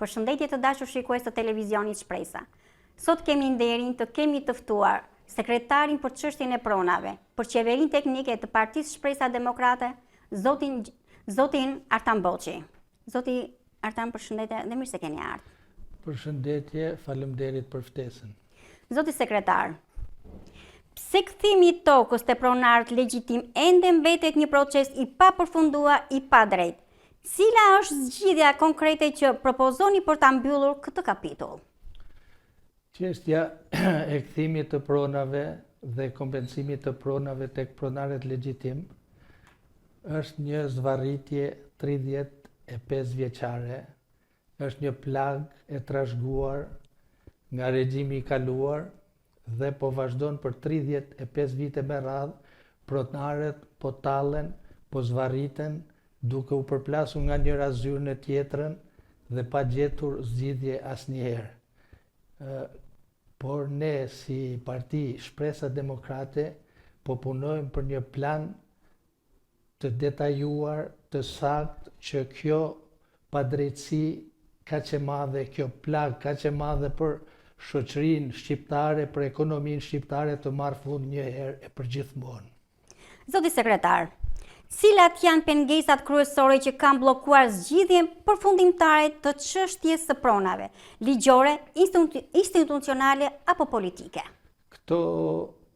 Përshëndetje të dashur shikues të televizionit Shpresa. Sot kemi nderin të kemi të ftuar sekretarin për çështjen e pronave për qeverinë teknike të Partisë Shpresa Demokrate, zotin Artan Boçi. Zoti Artan, përshëndetje dhe mirë se keni ardhur. Përshëndetje, faleminderit për ftesën. Zoti sekretar, pse kthimi i tokës te pronarët legjitim ende mbetet një proces i papërfunduar, i padrejt? Cila është zgjidhja konkrete që propozoni për ta mbyllur këtë kapitull? Çështja e kthimit të pronave dhe kompensimit të pronave tek pronarët legjitim është një zvarritje 35 vjeçare, është një plag e trashëguar nga regjimi i kaluar dhe po vazhdon për 35 vite me radhë. Pronarët po tallen, po zvarriten, duke u përplasur nga njëra zyrë në tjetrën dhe pa gjetur zgjidhje asnjëherë. Por ne si Parti Shpresa Demokrate po punojmë për një plan të detajuar, të saktë, që kjo padrejtësi kaq e madhe, kjo plag kaq e madhe për shoqërinë shqiptare, për ekonominë shqiptare të marrë fund një herë e përgjithmonë. Zoti sekretar, cilat janë pengesat kryesore që kanë bllokuar zgjidhjen përfundimtare të çështjes së pronave, ligjore, institucionale apo politike? Këto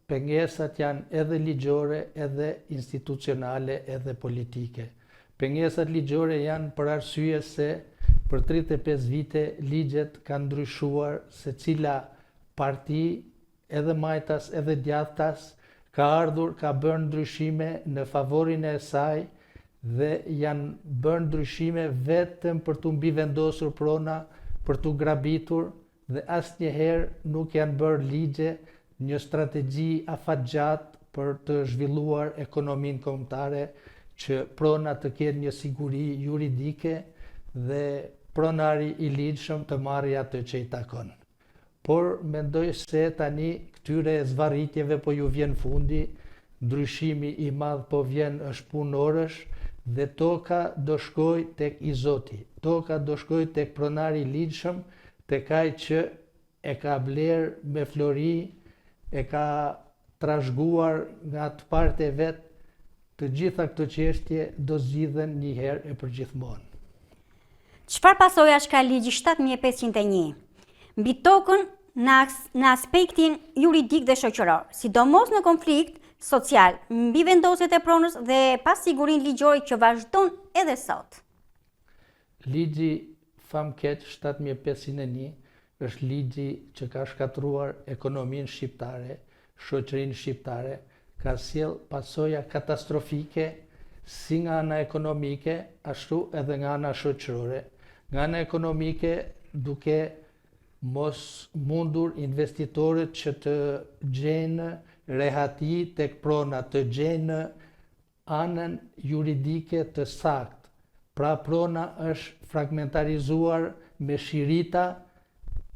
pengesat janë edhe ligjore, edhe institucionale, edhe politike. Pengesat ligjore janë për arsye se për 35 vite ligjet kanë ndryshuar, se cila parti, edhe majtas, edhe djathtas, ka ardhur, ka bërë ndryshime në favorin e saj dhe janë bërë ndryshime vetëm për të mbivendosur prona, për të grabitur dhe asnjëherë nuk janë bërë ligje, një strategji afatgjatë për të zhvilluar ekonominë kombëtare, që prona të kenë një siguri juridike dhe pronari i ligjshëm të marrë atë që i takon. Por mendoj se tani këtyre zvarritjeve po ju vjen fundi, ndryshimi i madh po vjen, është punë orësh dhe toka do shkoj tek i Zoti. Toka do shkoj tek pronari i ligjshëm, tek ai që e ka bler me flori, e ka trashëguar nga të partë e vet. Të gjitha këto çështje do zgjidhen një herë e përgjithmonë. Çfarë pasojash ka ligji 7501 mbi tokën në aspektin juridik dhe shoqëror, sidomos në konflikt social, mbi vendosjet e pronës dhe pasigurinë ligjore që vazhdon edhe sot? Ligji famkeq 7501 është ligji që ka shkatruar ekonominë shqiptare, shoqërinë shqiptare, ka sjell pasoja katastrofike si nga ana ekonomike, ashtu edhe nga ana shoqërore. Nga ana ekonomike, duke mos mundur investitorët që të gjejnë rehati tek prona, të gjejnë anën juridike të saktë. Pra prona është fragmentarizuar me shirita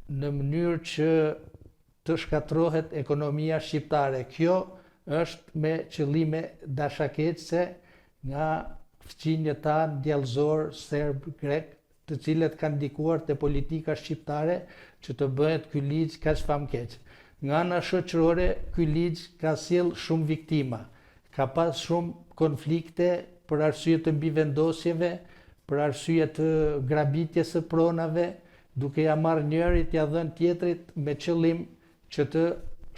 në mënyrë që të shkatrohet ekonomia shqiptare. Kjo është me qëllime dashakeqëse nga fqinjët tanë djallëzor, serb, grek, të cilët kanë ndikuar te politika shqiptare që të bëhet ky ligj kaq famkeq. Nga ana shoqërore, ky ligj ka sjell shumë viktima, ka pas shumë konflikte për arsye të mbivendosjeve, për arsye të grabitjes së pronave, duke ja marrë njërit ja dhënë tjetrit me qëllim që të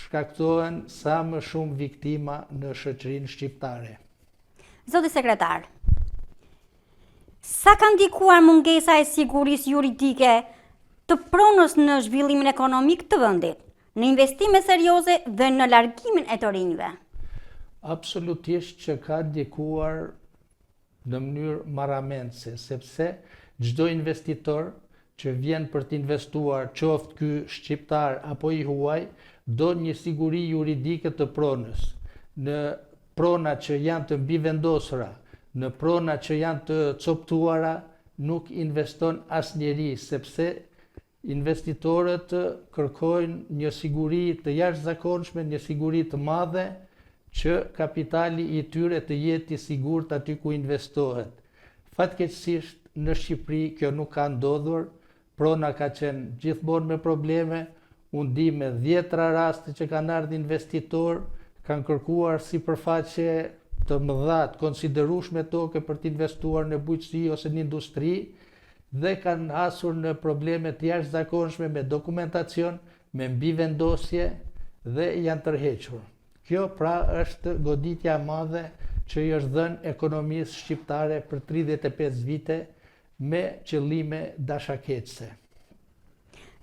shkaktohen sa më shumë viktima në shoqërinë shqiptare. Zoti sekretar, sa ka ndikuar mungesa e sigurisë juridike të pronës në zhvillimin ekonomik të vendit, në investime serioze dhe në largimin e të rinjve? Absolutisht që ka ndikuar në mënyrë marramendse, sepse çdo investitor që vjen për të investuar, qoftë ky shqiptar apo i huaj, do një siguri juridike të pronës. Në prona që janë të mbivendosura, në prona që janë të coptuara, nuk investon asnjëri, sepse investitorët kërkojnë një siguri të jashtëzakonshme, një siguri të madhe, që kapitali i tyre të jetë i sigurt aty ku investohet. Fatkeqësisht në Shqipëri kjo nuk ka ndodhur, prona ka qenë gjithmonë me probleme, unë di me 10 raste që kanë ardhur investitor, kanë kërkuar sipërfaqe të mëdha, të konsiderueshme toke për të investuar në bujqësi ose në industri dhe kanë hasur në probleme të jashtëzakonshme me dokumentacion, me mbivendosje dhe janë tërhequr. Kjo pra është goditja e madhe që i është dhënë ekonomisë shqiptare për 35 vite me qëllime dashakeqëse.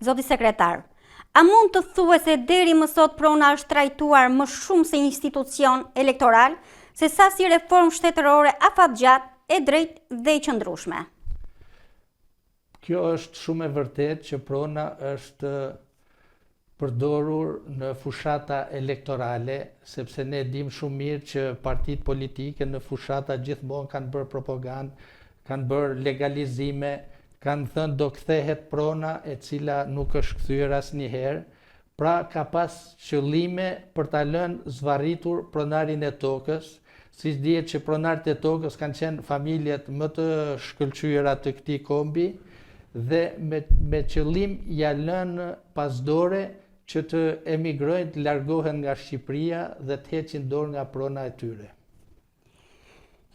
Zoti sekretar, a mund të thuhet se deri më sot prona është trajtuar më shumë se institucion elektoral, se sa si reformë shtetërore afatgjatë, e drejtë dhe i qëndrueshme? Kjo është shumë e vërtetë që prona është përdorur në fushata elektorale, sepse ne dim shumë mirë që partitë politike në fushata gjithmonë kanë bërë propagandë, kanë bërë legalizime, kanë thënë do kthehet prona e cila nuk është kthyer asnjëherë, pra ka pas qëllime për ta lënë zvarritur pronarin e tokës, siç dihet që pronarët e tokës kanë qenë familjet më të shkëlqyera të këtij kombi dhe me qëllim ja lënë pasdore që të emigrojnë, të largohen nga Shqipëria dhe të heqin dorë nga prona e tyre.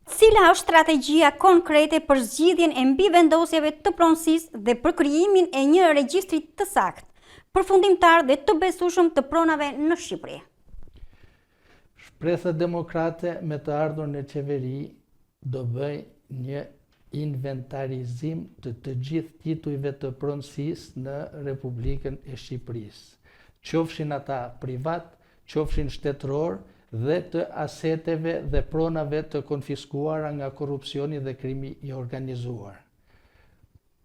Cila është strategjia konkrete për zgjidhjen e mbivendosjeve të pronësisë dhe për krijimin e një regjistri të saktë, përfundimtar dhe të besueshëm të pronave në Shqipëri? Shpresa demokrate me të ardhurën e qeveri do bëj një inventarizim të gjithë titujve të pronësisë në Republikën e Shqipërisë, qofshin ata privat, qofshin shtetëror dhe të aseteve dhe pronave të konfiskuara nga korrupsioni dhe krimi i organizuar.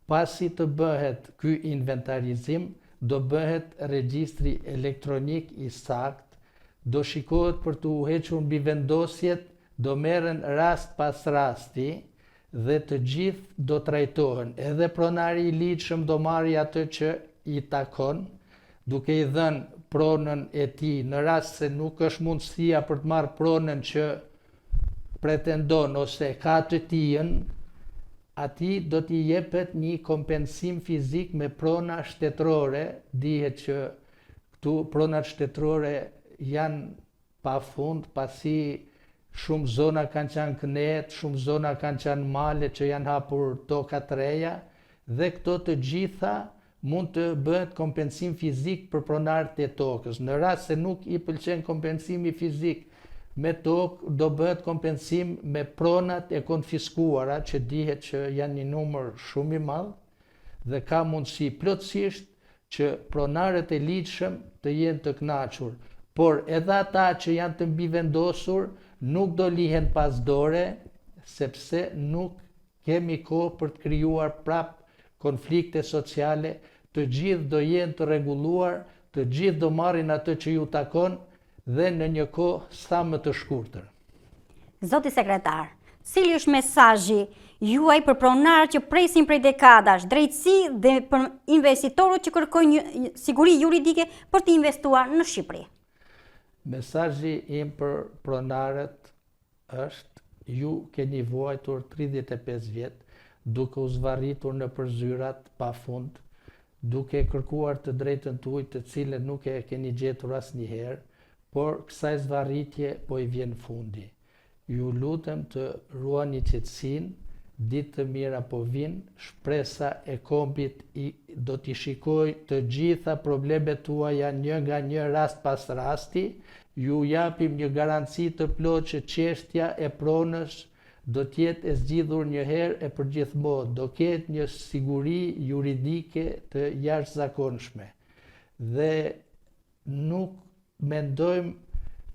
Pasi të bëhet ky inventarizim, do bëhet regjistri elektronik i saktë, do shikohet për të uhequr mbivendosjet, do merren rast pas rasti dhe të gjithë do trajtohen. Edhe pronari i ligjshëm do marrë atë që i takon, duke i dhënë pronën e tij në rast se nuk është mundësia për të marrë pronën që pretendon ose ka të tijën, atij do t'i jepet një kompensim fizik me prona shtetërore. Dihet që këtu pronat shtetërore janë pafund, pasi shumë zona kanë qenë kënet, shumë zona kanë qenë male që janë hapur toka të reja dhe këto të gjitha mund të bëhet kompensim fizik për pronarët e tokës. Në rast se nuk i pëlqen kompensimi fizik me tokë, do bëhet kompensim me pronat e konfiskuara, që dihet që janë një numër shumë i madh dhe ka mundësi plotësisht që pronarët e ligjshëm të jenë të kënaqur, por edhe ata që janë të mbivendosur nuk do lihen pas dore, sepse nuk kemi kohë për të krijuar prap konflikte sociale, të gjithë do jenë të rregulluar, të gjithë do marrin atë që ju takon dhe në një kohë sa më të shkurtër. Zoti sekretar, cili është mesazhi juaj për pronarët që presin prej dekadash drejtësi dhe për investitorët që kërkojnë një siguri juridike për të investuar në Shqipëri? Mesazhi im për pronarët është: ju keni vuajtur 35 vjet, duke u zvarritur në përzyrat pafund, duke kërkuar të drejtën tuaj, të cilën nuk e keni gjetur asnjëherë, por kësaj zvarritje po i vjen fundi. Ju lutem të ruani qetësinë, ditë të mira po vinë, shpresa e kombit do t'i shikoj të gjitha problemet tuaja një nga një, rast pas rasti. Ju japim një garanci të plotë që çështja e pronës do t'jetë e zgjidhur një herë e përgjithmonë, do ketë një siguri juridike të jashtëzakonshme. Dhe nuk mendojmë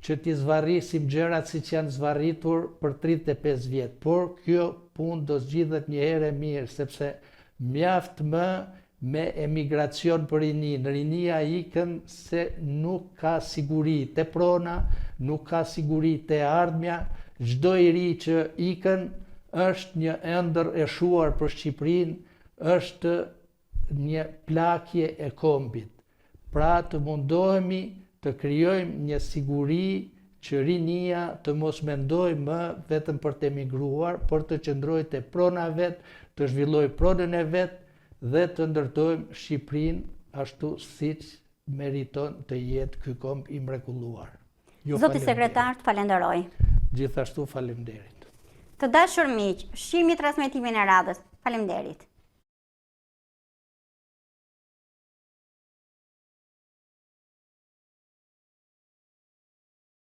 që t'i zvarrisim gjërat siç janë zvarritur për 35 vjet, por kjo punë do zgjidhet një herë e mirë, sepse mjaft më me emigracion për rinin. Rinia ikën se nuk ka siguri te prona, nuk ka siguri te ardhmja. Çdo i ri që ikën është një ëndër e shuar për Shqipërinë, është një plakje e kombit. Pra të mundohemi të krijojmë një siguri që rinia të mos mendojë më vetëm për të emigruar, por të qëndrojë te prona vet, të zhvillojë pronën e vet dhe të ndërtojmë Shqipërinë ashtu siç meriton të jetë ky komb i mrekulluar. Zoti sekretar, të falenderoj. Gjithashtu faleminderit. Të dashur miq, shihemi transmetimin e radhës. Faleminderit.